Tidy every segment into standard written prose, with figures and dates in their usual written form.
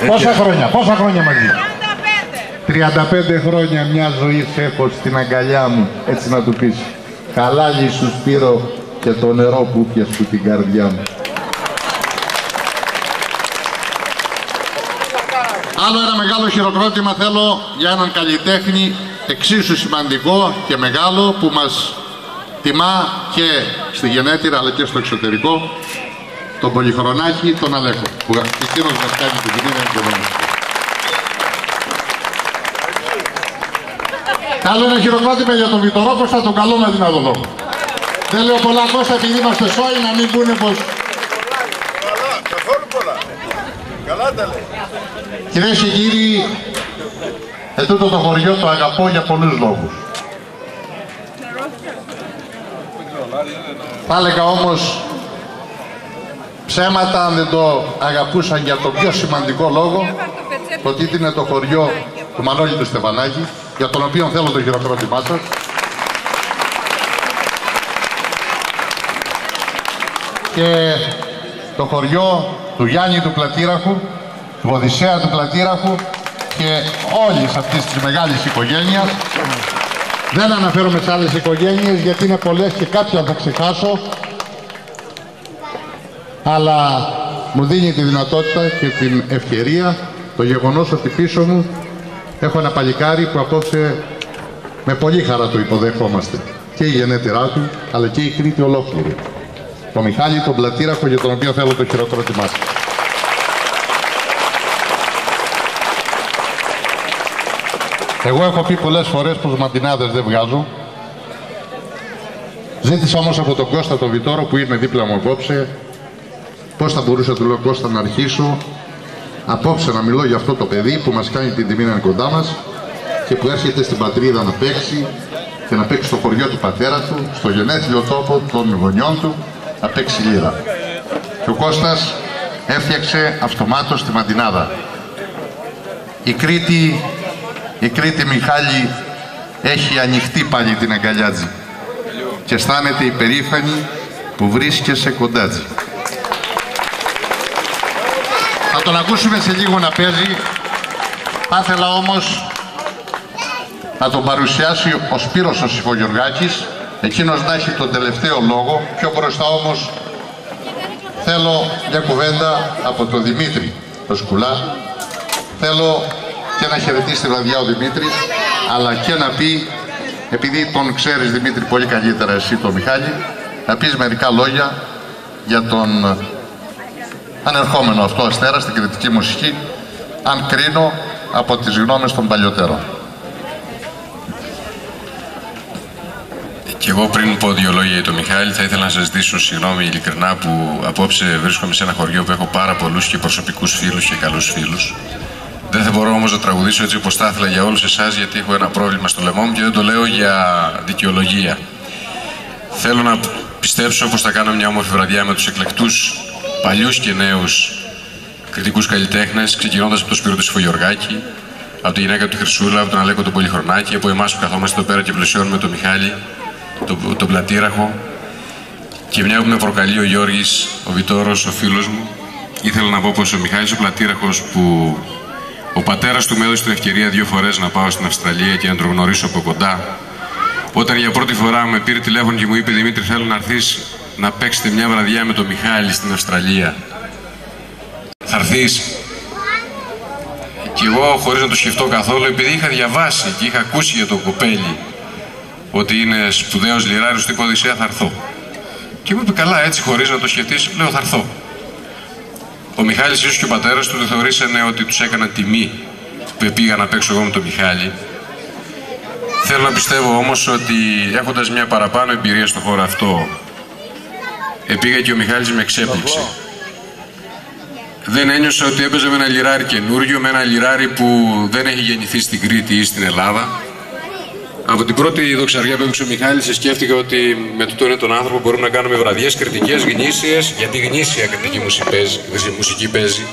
Πόσα χρόνια μαζί? 35 χρόνια μια ζωή έχω στην αγκαλιά μου, έτσι να του πεις. Χαλάλι σου Σπύρο και το νερό που πιες που την καρδιά μου. Άλλο ένα μεγάλο χειροκρότημα θέλω για έναν καλλιτέχνη εξίσου σημαντικό και μεγάλο που μας τιμά και στη γενέτειρα αλλά και στο εξωτερικό, τον Πολυχρονάκη, τον Αλέκο, που εκείνος μας κάνει την τιμή να είναι. Άλλο ένα χειροκρότημα για τον Βιτορό, πως θα τον καλώ να δει να τον δω. Δεν λέω πολλά Κώστα επειδή είμαστε σόι να μην πούνε πως... Καλά, καθόλου πολλά. Καλά τα λέει. Κυρίες και κύριοι, ετούτο το χωριό το αγαπώ για πολλούς λόγους. Θα έλεγα όμως ψέματα αν δεν το αγαπούσαν για το πιο σημαντικό λόγο, ότι είναι το χωριό του Μανώλη του Στεφανάκη, για τον οποίο θέλω το χειροκρότημά σας. Και το χωριό του Γιάννη του Πλατήραχου, του Οδυσσέα του Πλατήραχου και όλης αυτής της μεγάλης οικογένειας. Δεν αναφέρομαι σε άλλες οικογένειες γιατί είναι πολλές και κάποια θα ξεχάσω, αλλά μου δίνει τη δυνατότητα και την ευκαιρία το γεγονός ότι πίσω μου έχω ένα παλικάρι που απόψε με πολύ χαρά το υποδεχόμαστε. Και η γενέτειρά του, αλλά και η Κρήτη ολόκληρη. Το Μιχάλη τον Πλατήραχο, για τον οποίο θέλω το χειροκρότημά σας. Εγώ έχω πει πολλές φορές πως μαντινάδες δεν βγάζω. Ζήτησα όμως από τον Κώστα τον Βιτόρο που είναι δίπλα μου απόψε, πώς θα μπορούσα του λέω Κώστα να αρχίσω απόψε να μιλώ για αυτό το παιδί που μας κάνει την τιμή να είναι κοντά μας και που έρχεται στην πατρίδα να παίξει και να παίξει στο χωριό του πατέρα του, στο γενέθλιο τόπο των γονιών του, να παίξει λύρα. Και ο Κώστας έφτιαξε αυτομάτως τη μαντινάδα. Η Κρήτη Μιχάλη έχει ανοιχτεί πάλι την αγκαλιάτζη και αισθάνεται υπερήφανη που βρίσκεσαι κοντάτζη. Θα τον ακούσουμε σε λίγο να παίζει. Θα ήθελα όμως να τον παρουσιάσει ο Σπύρος ο Σιφογιοργάκης, εκείνος να έχει τον τελευταίο λόγο. Πιο μπροστά όμως θέλω μια κουβέντα από τον Δημήτρη το Σκουλά. Θέλω και να χαιρετήσει τη βραδιά ο Δημήτρης, αλλά και να πει, επειδή τον ξέρεις Δημήτρη πολύ καλύτερα εσύ τον Μιχάλη, να πεις μερικά λόγια για τον ανερχόμενο αυτό αστέρα στην κριτική μουσική, αν κρίνω από τις γνώμες των παλιότερων. Και εγώ πριν πω δύο λόγια για τον Μιχάλη, θα ήθελα να σας ζητήσω συγγνώμη ειλικρινά που απόψε βρίσκομαι σε ένα χωριό που έχω πάρα πολλούς και προσωπικούς φίλους και καλούς φίλους. Δεν θα μπορώ όμως να τραγουδήσω έτσι όπως θα ήθελα για όλους εσάς, γιατί έχω ένα πρόβλημα στο λαιμό μου και δεν το λέω για δικαιολογία. Θέλω να πιστέψω πως θα κάνω μια όμορφη βραδιά με τους εκλεκτούς παλιούς και νέους κριτικούς καλλιτέχνες, ξεκινώντας από τον Σπύρο του Σιφογιοργάκη, από τη γυναίκα του Χρυσούλα, από τον Αλέκο τον Πολυχρονάκη, από εμάς που καθόμαστε εδώ πέρα και πλαισιώνουμε τον Μιχάλη, τον Πλατήραχο. Και μια που με προκαλεί ο Γιώργης, ο Βιτόρος, ο φίλος μου, ήθελα να πω πως ο Μιχάλης ο Πλατήραχος, που ο πατέρας του με έδωσε την ευκαιρία 2 φορές να πάω στην Αυστραλία και να τον γνωρίσω από κοντά, όταν για πρώτη φορά με πήρε τηλέφωνο και μου είπε «Δημήτρη, θέλω να έρθεις να παίξετε μια βραδιά με τον Μιχάλη στην Αυστραλία. Θα έρθεις?» Και εγώ, χωρίς να το σκεφτώ καθόλου, επειδή είχα διαβάσει και είχα ακούσει για τον κοπέλι ότι είναι σπουδαίος λιράριος τύπου Οδυσσέα, θα έρθω. Και μου είπε «Καλά, έτσι, χωρίς να το σκεφτείς?» Λέω «Θα έρθω». Ο Μιχάλης, ίσως και ο πατέρας του, δεν θεωρήσανε ότι τους έκανα τιμή που πήγα να παίξω εγώ με τον Μιχάλη. Θέλω να πιστεύω όμως ότι έχοντας μια παραπάνω εμπειρία στο χώρο αυτό, πήγα και ο Μιχάλης με εξέπληξε. Δεν ένιωσα ότι έπαιζε με ένα λιράρι καινούριο, με ένα λιράρι που δεν έχει γεννηθεί στην Κρήτη ή στην Ελλάδα. Από την πρώτη δοξαριά που έπαιξε ο Μιχάλης, σκέφτηκα ότι με τούτον τον άνθρωπο μπορούμε να κάνουμε βραδιές κριτικές γνήσιες, γιατί γνήσια κριτική μουσική παίζει.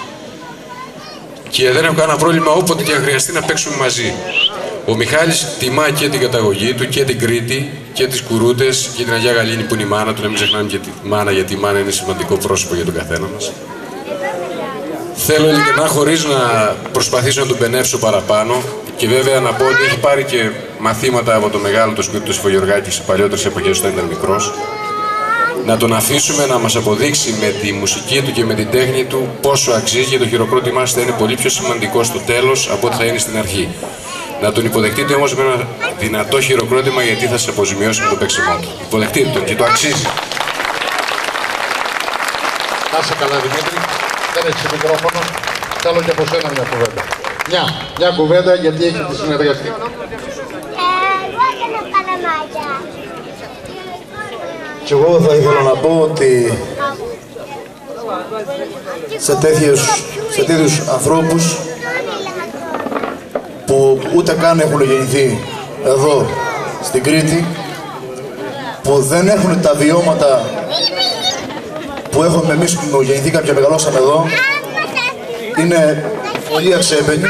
Και δεν έχω κανένα πρόβλημα όποτε και αν χρειαστεί να παίξουμε μαζί. Ο Μιχάλης τιμά και την καταγωγή του και την Κρήτη και τις Κουρούτες και την Αγία Γαλήνη που είναι η μάνα του. Να μην ξεχνάμε και τη μάνα, γιατί η μάνα είναι σημαντικό πρόσωπο για τον καθένα μας. Θέλω ειλικρινά, χωρίς να προσπαθήσω να τον πενεύσω παραπάνω, και βέβαια να πω ότι έχει πάρει και μαθήματα από το μεγάλο το Σπύρο του Σιφογιοργάκη σε παλιότερες εποχές όταν ήταν μικρός, να τον αφήσουμε να μας αποδείξει με τη μουσική του και με την τέχνη του πόσο αξίζει, και το χειροκρότημά θα είναι πολύ πιο σημαντικό στο τέλος από ό,τι θα είναι στην αρχή. Να τον υποδεχτείτε όμως με ένα δυνατό χειροκρότημα, γιατί θα σας αποζημιώσει με το παίξιμό του. Υποδεχτείτε τον και το αξίζει. Να είσαι καλά, Δημήτρη. Δεν έχεις μικρόφωνο. Θέλω και από σένα μια κουβέντα. Μια κουβέντα, γιατί έχετε συνεργαστεί. Εγώ έκανα Παναμάκια. Και εγώ θα ήθελα να πω ότι σε τέτοιους ανθρώπους που ούτε καν έχουν γεννηθεί εδώ στην Κρήτη, που δεν έχουν τα βιώματα που έχουμε εμείς που γεννηθήκαμε και μεγαλώσαμε εδώ, είναι πολύ αξιέπαινοι,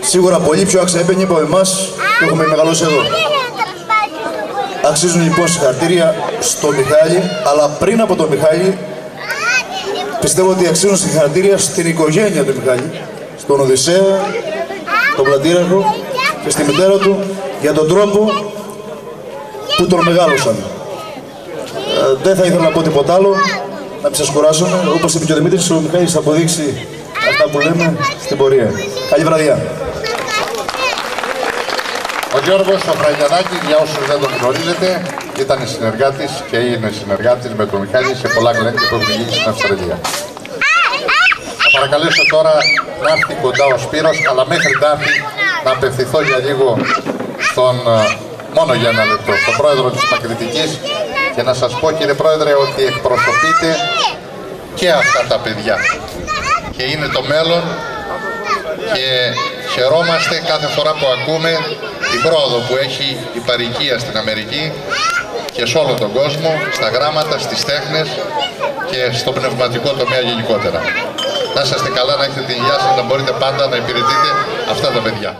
σίγουρα πολύ πιο αξιέπαινοι από εμάς που έχουμε μεγαλώσει εδώ. Αξίζουν λοιπόν συγχαρητήρια στο Μιχάλη, αλλά πριν από τον Μιχάλη πιστεύω ότι αξίζουν συγχαρητήρια στην οικογένεια του Μιχάλη, στον Οδυσσέα, τον Πλατήραρχο και στη μητέρα του για τον τρόπο που τον μεγάλωσαν. Δεν θα ήθελα να πω τίποτα άλλο, να μην σας κουράσουμε. Όπως είπε και ο Δημήτρης, ο Μιχάλης θα αποδείξει αυτά που λέμε στην πορεία. Καλή βραδιά. Ο Γιώργος Αφραγιανάκης, για όσους δεν τον γνωρίζετε, ήταν συνεργάτης και είναι συνεργάτης με τον Μιχάλη σε πολλά γλέντια που έχουν γίνει στην Αυστραλία. Θα παρακαλέσω τώρα να έρθει κοντά ο Σπύρος, αλλά μέχρι να έρθει να απευθυνθώ για λίγο μόνο για ένα λεπτό, στον πρόεδρο της Μακριτικής, και να σας πω, κύριε πρόεδρε, ότι εκπροσωπείτε και αυτά τα παιδιά και είναι το μέλλον, και χαιρόμαστε κάθε φορά που ακούμε την πρόοδο που έχει η παροικία στην Αμερική και σε όλο τον κόσμο, στα γράμματα, στις τέχνες και στο πνευματικό τομέα γενικότερα. Να είσαστε καλά, να έχετε την υγεία σας, να μπορείτε πάντα να υπηρετείτε αυτά τα παιδιά.